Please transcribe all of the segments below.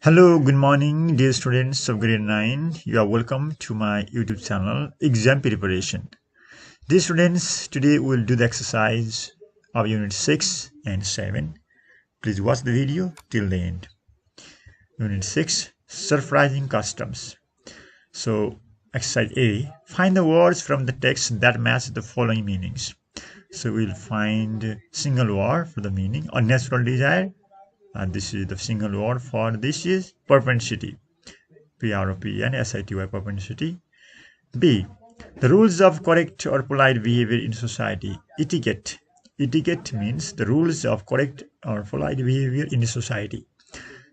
Hello, good morning, dear students of grade 9. You are welcome to my YouTube channel, Exam Preparation. Dear students, today we will do the exercise of Unit 6 and 7. Please watch the video till the end. Unit 6, Surprising Customs. So, exercise A, find the words from the text that match the following meanings. So, we'll find single word for the meaning or natural desire. And this is the single word for this is propensity. Propensity, propensity. B. The rules of correct or polite behavior in society. Etiquette. Etiquette means the rules of correct or polite behavior in society.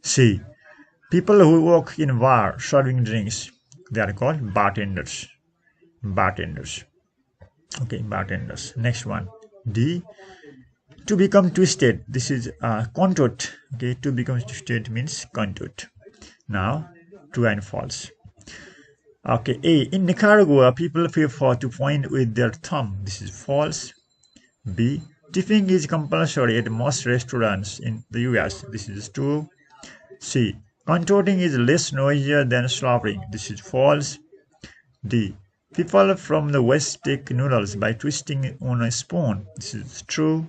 C. People who work in bar serving drinks. They are called bartenders. Bartenders. Okay, bartenders. Next one. D. To become twisted. This is contort. Okay, to become twisted means contort. Now, true and false. Okay, A. In Nicaragua, people prefer to point with their thumb. This is false. B. Tipping is compulsory at most restaurants in the US. This is true. C. Contorting is less noisier than slobbering. This is false. D. People from the West take noodles by twisting on a spoon. This is true.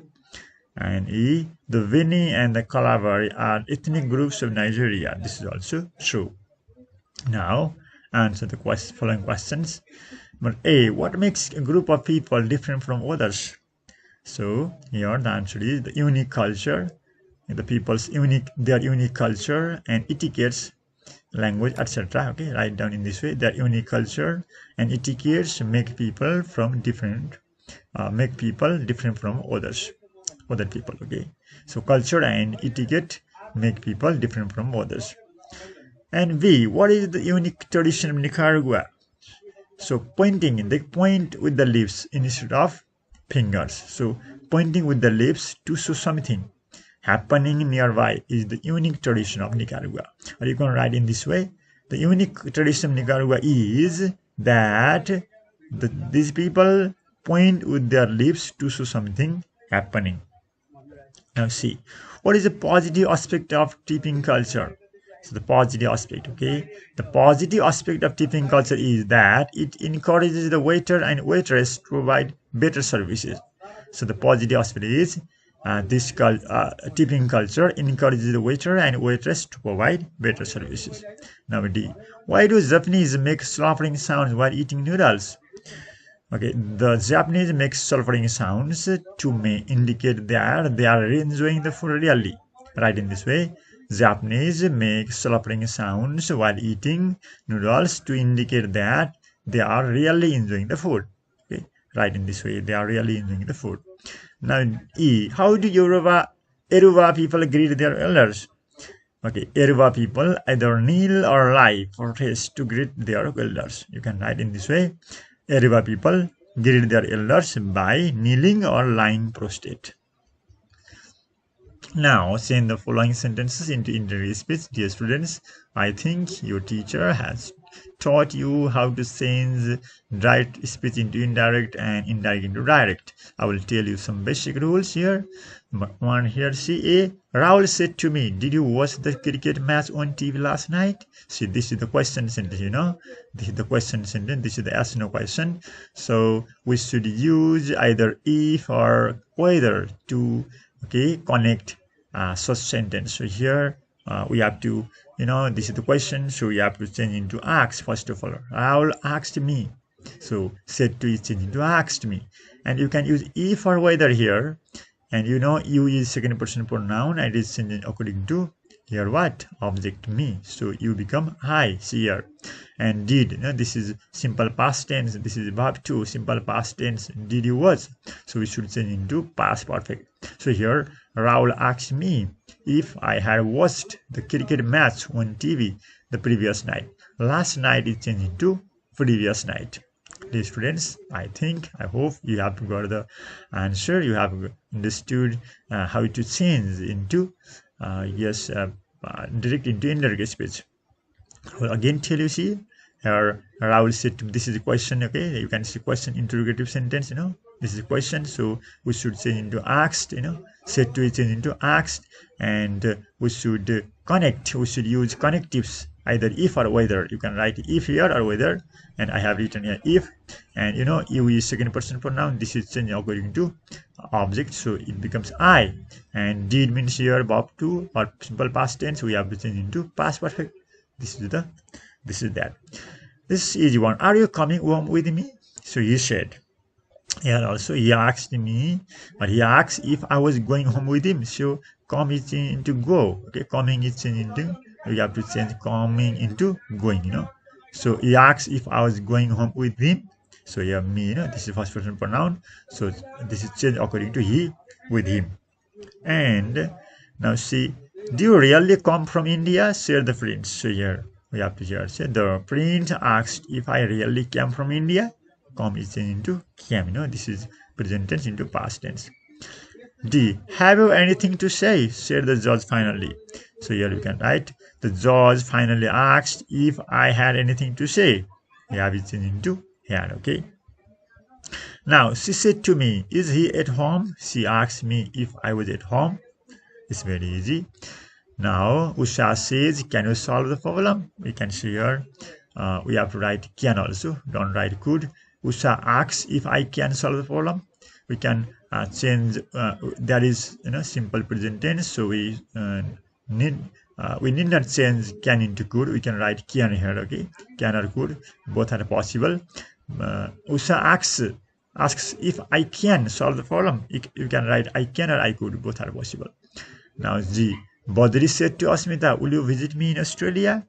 And E. The Vini and the Kalabari are ethnic groups of Nigeria. This is also true. Now, answer the following questions. But A. What makes a group of people different from others? So, here the answer is the unique culture, their unique culture and etiquettes, language, etc. Okay, write down in this way. Their unique culture and etiquettes make people different from other people. Okay, so culture and etiquette make people different from others. And B, what is the unique tradition of Nicaragua? So pointing, they point with the lips instead of fingers. So pointing with the lips to show something happening nearby is the unique tradition of Nicaragua. Or you can write in this way. The unique tradition of Nicaragua is that these people point with their lips to show something happening. Now see, what is the positive aspect of tipping culture? So the positive aspect, okay? The positive aspect of tipping culture is that it encourages the waiter and waitress to provide better services. So the positive aspect is this tipping culture encourages the waiter and waitress to provide better services. Now D, why do Japanese make slobbering sounds while eating noodles? Okay, the Japanese make sulfuring sounds to indicate that they are enjoying the food really. Right in this way, Japanese make sulfuring sounds while eating noodles to indicate that they are really enjoying the food. Okay, right in this way, they are really enjoying the food. Now, E, how do Yoruba people greet their elders? Okay, Yoruba people either kneel or lie for rest to greet their elders. You can write in this way. Yoruba people greet their elders by kneeling or lying prostrate. Now, send the following sentences into indirect speech. Dear students, I think your teacher has taught you how to change direct speech into indirect and indirect into direct. I will tell you some basic rules here. One here, see A. Rahul said to me, did you watch the cricket match on TV last night? See, this is the question sentence, This is the question sentence. This is the yes no question. So we should use either if or whether to connect such sentence. So here we have to, this is the question, so we have to change into ask first of all. Rahul asked me. So said to is changed into asked me. And you can use if or whether here. And you is second person pronoun and it is changing according to here what? Object me. So you become I, see here. And did, this is simple past tense. This is verb 2, simple past tense. Did you watch? So we should change into past perfect. So here, Rahul asked me if I had watched the cricket match on TV the previous night. Last night is changed into previous night. Dear students, I hope you have got the answer. You have understood how to change into direct into indirect speech. Well, again tell you, see here Rahul said this is a question. Okay, you can see question interrogative sentence. This is a question, so we should change into asked. Said to is change into asked, and we should connect, we should use connectives, either if or whether. You can write if here or whether, and I have written here if. And you is second person pronoun. This is changed according to object, so it becomes I. And did means here verb to or simple past tense. We have to change into past perfect. This is that. This is easy one. Are you coming home with me? So he said. Here also he asked me, but he asked if I was going home with him. So come is changed into go. Okay, coming is changed into, we have to change coming into going. So he asked if I was going home with him. So here me, this is first person pronoun. So this is changed according to he with him. And now see, do you really come from India? Said the prince. So here we have to here say the prince asked if I really came from India. Come is changed into came. This is present tense into past tense. D. Have you anything to say? Said the judge finally. So here you can write the judge finally asked if I had anything to say. We have it changed into had. Okay. Now she said to me, is he at home? She asked me if I was at home. It's very easy. Now Usha says, can you solve the problem? We can see here. We have to write can also. Don't write could. Usha asks if I can solve the problem. We can change. That is simple present tense. So we need not change can into could. We can write can here. Okay, can or could, both are possible. Usha asks if I can solve the problem. You can write I can or I could. Both are possible. Now G. Badri said to Asmita, will you visit me in Australia?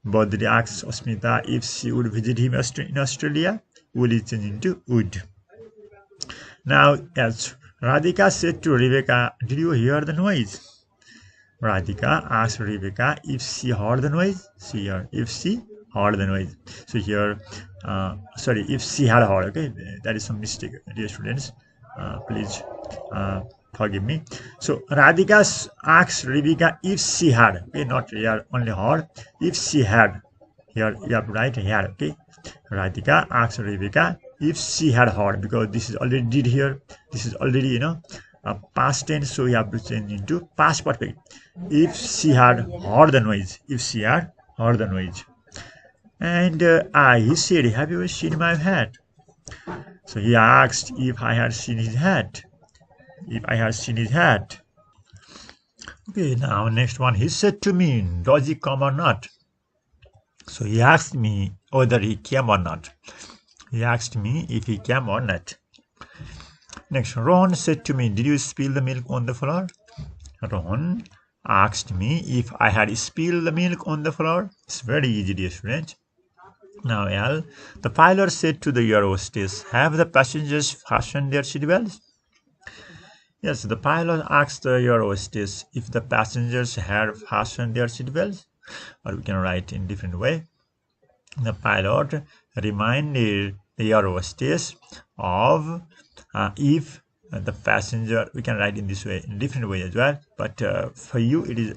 Badri asks Asmita if she would visit him in Australia. Will it change into would? Now, as Radhika said to Rebecca, did you hear the noise? Radhika asked Rebecca if she heard the noise. See here, if she heard the noise. So here, sorry, if she had heard. Okay, that is some mistake, dear students. Please forgive me. So Radhika asked Rebecca if she had. Okay, not here only heard. If she had, here you have to write had. Okay. Radhika asked Rebecca if she had heard, because this is already did here. This is already past tense, so we have to change into past perfect. If she had heard the noise. If she had heard the noise. And he said, have you seen my hat? So he asked if I had seen his hat. If I had seen his hat. Okay, now next one. He said to me, does he come or not? So he asked me whether he came or not. He asked me if he came or not. Next, Ron said to me, did you spill the milk on the floor? Ron asked me if I had spilled the milk on the floor. It's very easy, dear students. Now L, the pilot said to the air hostess, have the passengers fastened their seatbelts? Yes, the pilot asked the air hostess if the passengers had fastened their seatbelts. Or we can write in different way. The pilot reminded the air hostess of if the passenger. We can write in this way, in different way as well. But for you, it is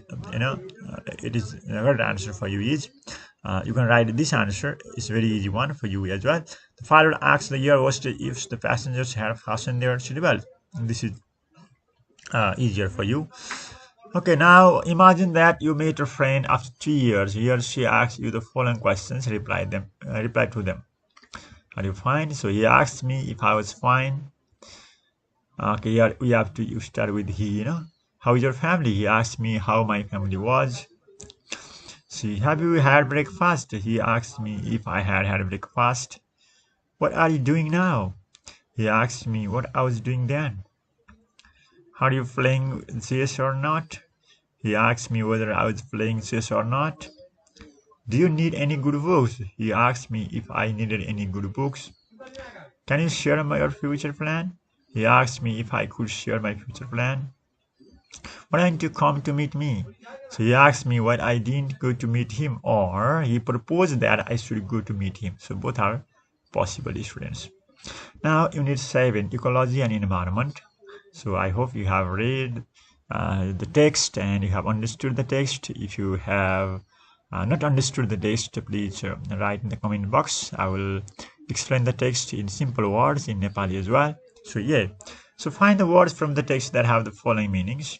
it is the right answer for you is you can write this answer. It's a very easy one for you as well. The pilot asked the air hostess if the passengers had fastened their seatbelt. This is easier for you. Okay, now imagine that you meet a friend after 3 years. Here she asks you the following questions. Reply to them. Are you fine? So he asked me if I was fine. Okay, here we have to you start with he. How is your family? He asked me how my family was. See, have you had breakfast? He asked me if I had breakfast. What are you doing now? He asked me what I was doing then. Are you playing chess or not? He asked me whether I was playing chess or not. Do you need any good books? He asked me if I needed any good books. Can you share your future plan? He asked me if I could share my future plan. Why didn't you come to meet me? So he asked me why I didn't go to meet him, or he proposed that I should go to meet him. So both are possible, students. Now Unit 7, Ecology and Environment. So I hope you have read the text and you have understood the text. If you have not understood the text, please write in the comment box. I will explain the text in simple words in Nepali as well. So yeah, so find the words from the text that have the following meanings.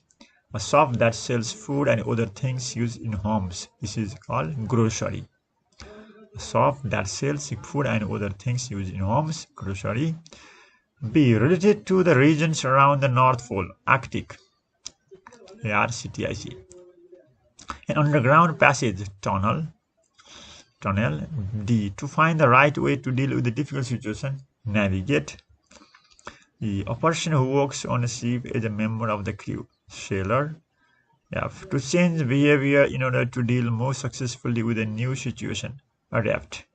A shop that sells food and other things used in homes. This is called grocery. A shop that sells food and other things used in homes. Grocery. B. Related to the regions around the North Pole. Arctic. ARCTIC. An underground passage. Tunnel. D. To find the right way to deal with the difficult situation. Navigate. E. A person who works on a ship is a member of the crew. Sailor. F. To change behavior in order to deal more successfully with a new situation. Adapt.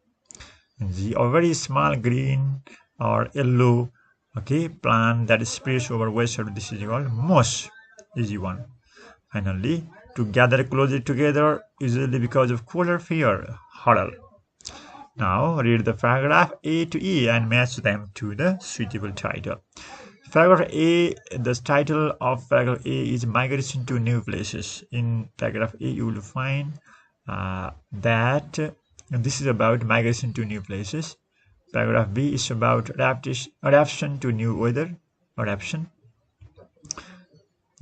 G. A very small green or yellow plant that spreads over water. This is called moss. Easy one. Finally, to gather closer together, usually because of cold or fear. Huddle. Now read the paragraph A to E and match them to the suitable title. Paragraph A, the title of paragraph A is Migration to New Places. In paragraph A, you will find that this is about migration to new places. Paragraph B is about adaptation to new weather. Adaptation.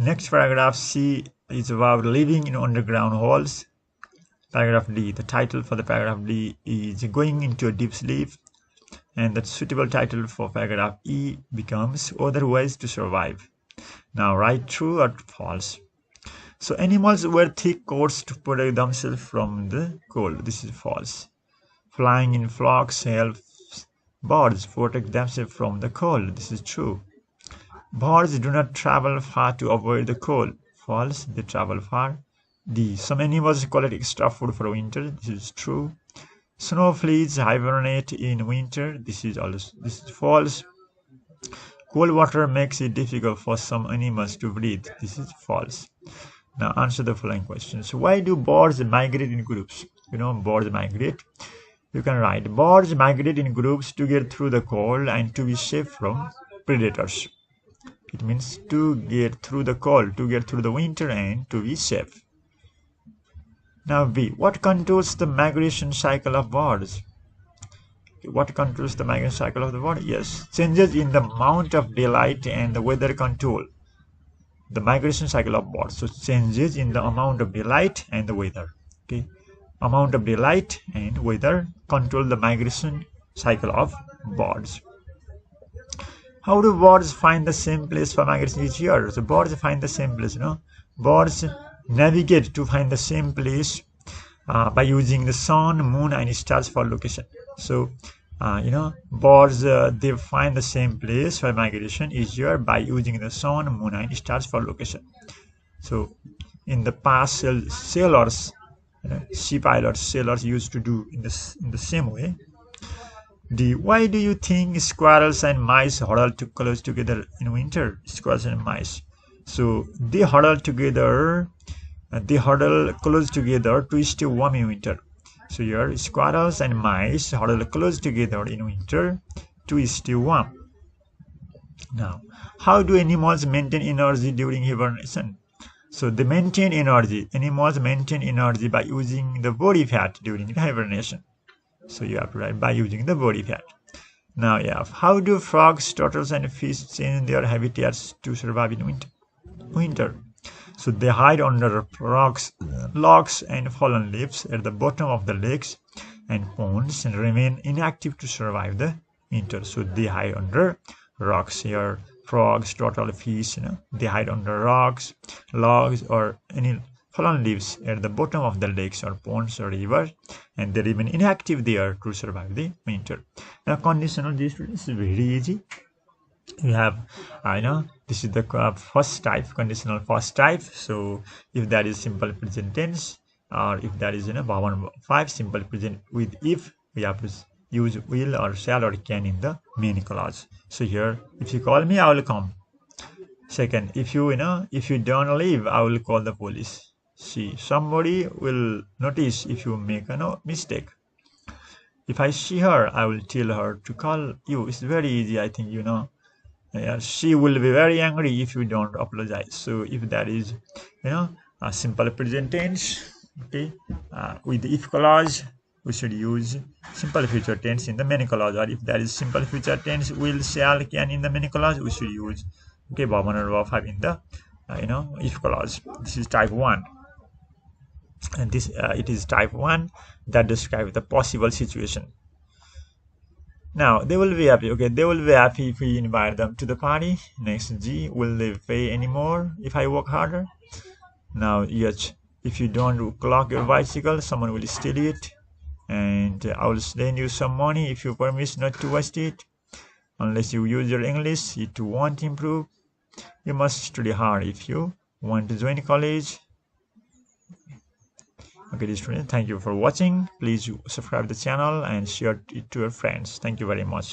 Next paragraph C is about living in underground holes. Paragraph D, the title for the paragraph D is Going into a Deep Sleep. And the suitable title for paragraph E becomes Other Ways to Survive. Now write true or false. So animals wear thick coats to protect themselves from the cold. This is false. Flying in flocks helps birds protect themselves from the cold. This is true. Birds do not travel far to avoid the cold. False. They travel far. D. Some animals collect extra food for winter. This is true. Snow fleas hibernate in winter. This is false. Cold water makes it difficult for some animals to breathe. This is false. Now answer the following questions. Why do birds migrate in groups? Birds migrate. You can write, birds migrate in groups to get through the cold and to be safe from predators. It means to get through the cold, to get through the winter and to be safe. Now B. What controls the migration cycle of birds? What controls the migration cycle of the bird? Yes. Changes in the amount of daylight and the weather control the migration cycle of birds. So changes in the amount of daylight and the weather. Amount of daylight and weather control the migration cycle of birds. How do birds find the same place for migration each year? So birds find the same place. Birds navigate to find the same place by using the sun, moon, and stars for location. So, birds they find the same place for migration each year by using the sun, moon, and stars for location. So, in the past, sailors, sea pilots, sailors used to do in the same way. D. Why do you think squirrels and mice huddle close together in winter? Squirrels and mice. So they huddle together. They huddle close together to stay warm in winter. So here, squirrels and mice huddle close together in winter to stay warm. Now, how do animals maintain energy during hibernation? So they maintain energy. Animals maintain energy by using the body fat during hibernation. So you have to write by using the body fat. Now, how do frogs, turtles, and fish change their habitats to survive in winter? So they hide under rocks, logs, and fallen leaves at the bottom of the lakes and ponds and remain inactive to survive the winter. So they hide under rocks here. Frogs, turtle, fish, they hide under rocks, logs, or any fallen leaves at the bottom of the lakes or ponds or rivers, and they remain inactive there to survive the winter. Now, conditional, these students is very easy. You have, this is the first type, conditional first type. So if that is simple present tense, or if that is verb 5 simple present with if, we have to use will or shall or can in the main clause. So here, if you call me, I will come. Second, if you don't leave, I will call the police. See, somebody will notice if you make a mistake. If I see her, I will tell her to call you. It's very easy, I think, she will be very angry if you don't apologize. So if that is, a simple present tense, with the if clause, we should use simple future tense in the main clause. Or if that is simple future tense, will, shall, can in the main clause, we should use verb 1 or verb 5 in the if clause. This is type 1, and this it is type 1 that describes the possible situation. Now they will be happy. Okay, they will be happy if we invite them to the party. Next, G, will they pay anymore if I work harder? Now H, if you don't clock your bicycle, someone will steal it, and I will lend you some money if you promise not to waste it. Unless you use your English, it won't improve. You must study hard if you want to join college. Okay, dear students, thank you for watching. Please subscribe the channel and share it to your friends. Thank you very much.